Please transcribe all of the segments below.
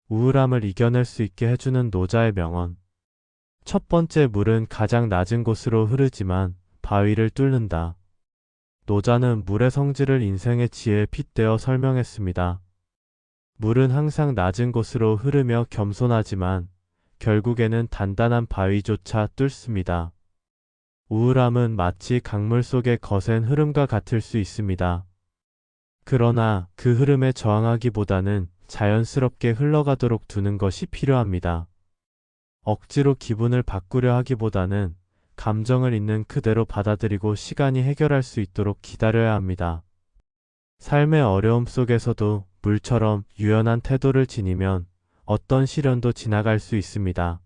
우울함을 이겨낼 수 있게 해주는 노자의 명언. 첫 번째, 물은 가장 낮은 곳으로 흐르지만 바위를 뚫는다. 노자는 물의 성질을 인생의 지혜에 빗대어 설명했습니다. 물은 항상 낮은 곳으로 흐르며 겸손하지만 결국에는 단단한 바위조차 뚫습니다. 우울함은 마치 강물 속의 거센 흐름과 같을 수 있습니다. 그러나 그 흐름에 저항하기보다는 자연스럽게 흘러가도록 두는 것이 필요합니다. 억지로 기분을 바꾸려 하기보다는 감정을 있는 그대로 받아들이고 시간이 해결할 수 있도록 기다려야 합니다. 삶의 어려움 속에서도 물처럼 유연한 태도를 지니면 어떤 시련도 지나갈 수 있습니다.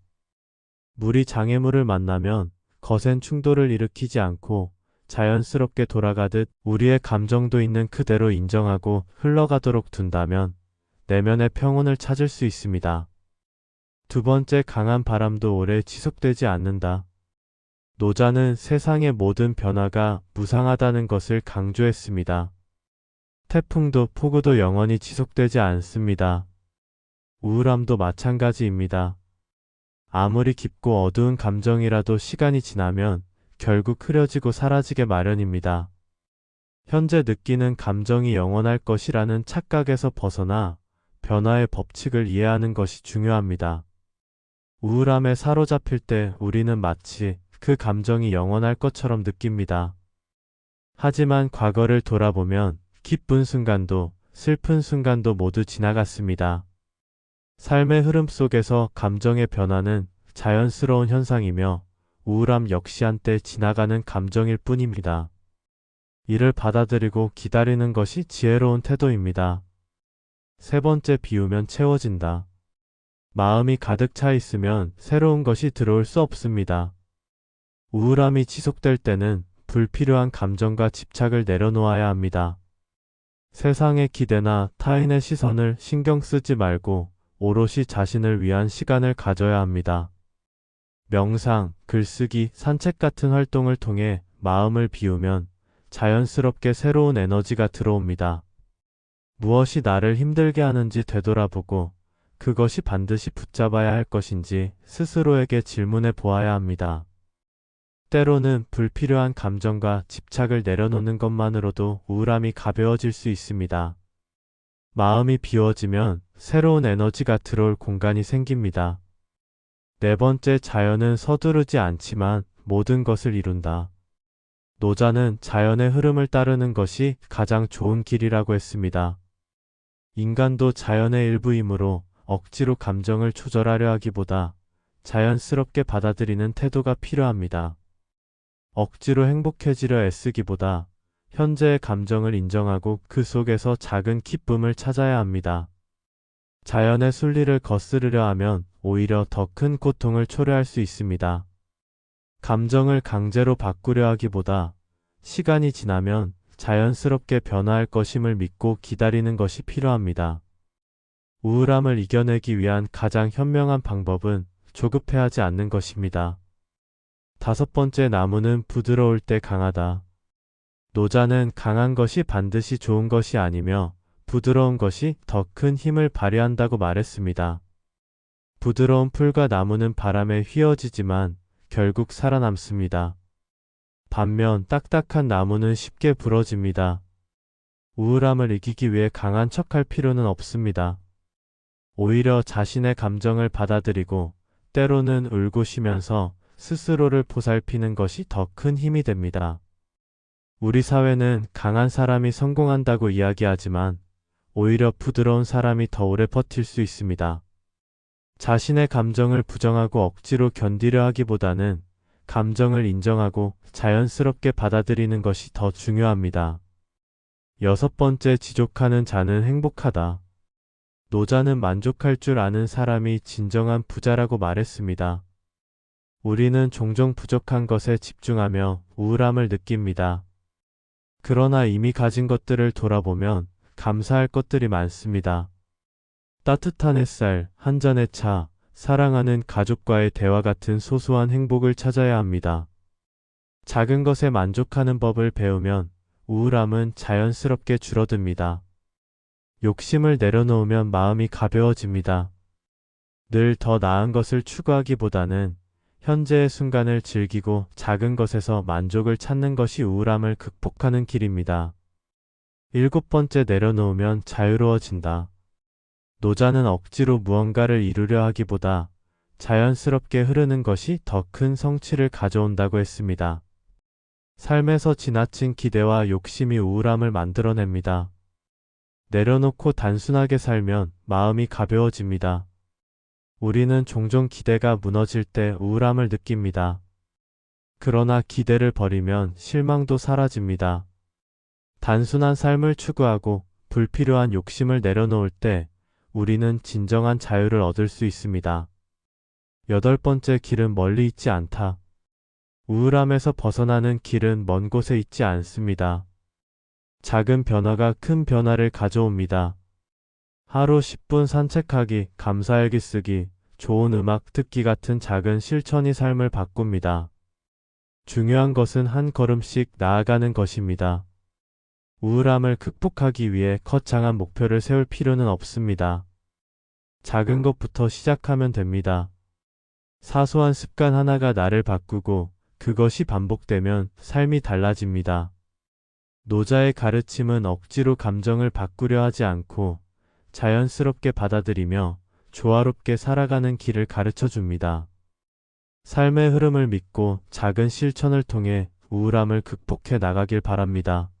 물이 장애물을 만나면 거센 충돌을 일으키지 않고 자연스럽게 돌아가듯 우리의 감정도 있는 그대로 인정하고 흘러가도록 둔다면 내면의 평온을 찾을 수 있습니다. 두 번째, 강한 바람도 오래 지속되지 않는다. 노자는 세상의 모든 변화가 무상하다는 것을 강조했습니다. 태풍도 폭우도 영원히 지속되지 않습니다. 우울함도 마찬가지입니다. 아무리 깊고 어두운 감정이라도 시간이 지나면 결국 흐려지고 사라지게 마련입니다. 현재 느끼는 감정이 영원할 것이라는 착각에서 벗어나 변화의 법칙을 이해하는 것이 중요합니다. 우울함에 사로잡힐 때 우리는 마치 그 감정이 영원할 것처럼 느낍니다. 하지만 과거를 돌아보면 기쁜 순간도 슬픈 순간도 모두 지나갔습니다. 삶의 흐름 속에서 감정의 변화는 자연스러운 현상이며 우울함 역시 한때 지나가는 감정일 뿐입니다. 이를 받아들이고 기다리는 것이 지혜로운 태도입니다. 세 번째, 비우면 채워진다. 마음이 가득 차 있으면 새로운 것이 들어올 수 없습니다. 우울함이 지속될 때는 불필요한 감정과 집착을 내려놓아야 합니다. 세상의 기대나 타인의 시선을 신경 쓰지 말고 오롯이 자신을 위한 시간을 가져야 합니다. 명상, 글쓰기, 산책 같은 활동을 통해 마음을 비우면 자연스럽게 새로운 에너지가 들어옵니다. 무엇이 나를 힘들게 하는지 되돌아보고 그것이 반드시 붙잡아야 할 것인지 스스로에게 질문해 보아야 합니다. 때로는 불필요한 감정과 집착을 내려놓는 것만으로도 우울함이 가벼워질 수 있습니다. 마음이 비워지면 새로운 에너지가 들어올 공간이 생깁니다. 네 번째, 자연은 서두르지 않지만 모든 것을 이룬다. 노자는 자연의 흐름을 따르는 것이 가장 좋은 길이라고 했습니다. 인간도 자연의 일부이므로 억지로 감정을 조절하려 하기보다 자연스럽게 받아들이는 태도가 필요합니다. 억지로 행복해지려 애쓰기보다 현재의 감정을 인정하고 그 속에서 작은 기쁨을 찾아야 합니다. 자연의 순리를 거스르려 하면 오히려 더 큰 고통을 초래할 수 있습니다. 감정을 강제로 바꾸려 하기보다 시간이 지나면 자연스럽게 변화할 것임을 믿고 기다리는 것이 필요합니다. 우울함을 이겨내기 위한 가장 현명한 방법은 조급해하지 않는 것입니다. 다섯 번째, 나무는 부드러울 때 강하다. 노자는 강한 것이 반드시 좋은 것이 아니며 부드러운 것이 더 큰 힘을 발휘한다고 말했습니다. 부드러운 풀과 나무는 바람에 휘어지지만 결국 살아남습니다. 반면 딱딱한 나무는 쉽게 부러집니다. 우울함을 이기기 위해 강한 척할 필요는 없습니다. 오히려 자신의 감정을 받아들이고 때로는 울고 쉬면서 스스로를 보살피는 것이 더 큰 힘이 됩니다. 우리 사회는 강한 사람이 성공한다고 이야기하지만 오히려 부드러운 사람이 더 오래 버틸 수 있습니다. 자신의 감정을 부정하고 억지로 견디려 하기보다는 감정을 인정하고 자연스럽게 받아들이는 것이 더 중요합니다. 여섯 번째, 지족하는 자는 행복하다. 노자는 만족할 줄 아는 사람이 진정한 부자라고 말했습니다. 우리는 종종 부족한 것에 집중하며 우울함을 느낍니다. 그러나 이미 가진 것들을 돌아보면 감사할 것들이 많습니다. 따뜻한 햇살, 한 잔의 차, 사랑하는 가족과의 대화 같은 소소한 행복을 찾아야 합니다. 작은 것에 만족하는 법을 배우면 우울함은 자연스럽게 줄어듭니다. 욕심을 내려놓으면 마음이 가벼워집니다. 늘 더 나은 것을 추구하기보다는 현재의 순간을 즐기고 작은 것에서 만족을 찾는 것이 우울함을 극복하는 길입니다. 일곱 번째, 내려놓으면 자유로워진다. 노자는 억지로 무언가를 이루려 하기보다 자연스럽게 흐르는 것이 더 큰 성취를 가져온다고 했습니다. 삶에서 지나친 기대와 욕심이 우울함을 만들어냅니다. 내려놓고 단순하게 살면 마음이 가벼워집니다. 우리는 종종 기대가 무너질 때 우울함을 느낍니다. 그러나 기대를 버리면 실망도 사라집니다. 단순한 삶을 추구하고 불필요한 욕심을 내려놓을 때 우리는 진정한 자유를 얻을 수 있습니다. 여덟 번째, 길은 멀리 있지 않다. 우울함에서 벗어나는 길은 먼 곳에 있지 않습니다. 작은 변화가 큰 변화를 가져옵니다. 하루 10분 산책하기, 감사일기 쓰기, 좋은 음악 듣기 같은 작은 실천이 삶을 바꿉니다. 중요한 것은 한 걸음씩 나아가는 것입니다. 우울함을 극복하기 위해 거창한 목표를 세울 필요는 없습니다. 작은 것부터 시작하면 됩니다. 사소한 습관 하나가 나를 바꾸고 그것이 반복되면 삶이 달라집니다. 노자의 가르침은 억지로 감정을 바꾸려 하지 않고 자연스럽게 받아들이며 조화롭게 살아가는 길을 가르쳐 줍니다. 삶의 흐름을 믿고 작은 실천을 통해 우울함을 극복해 나가길 바랍니다.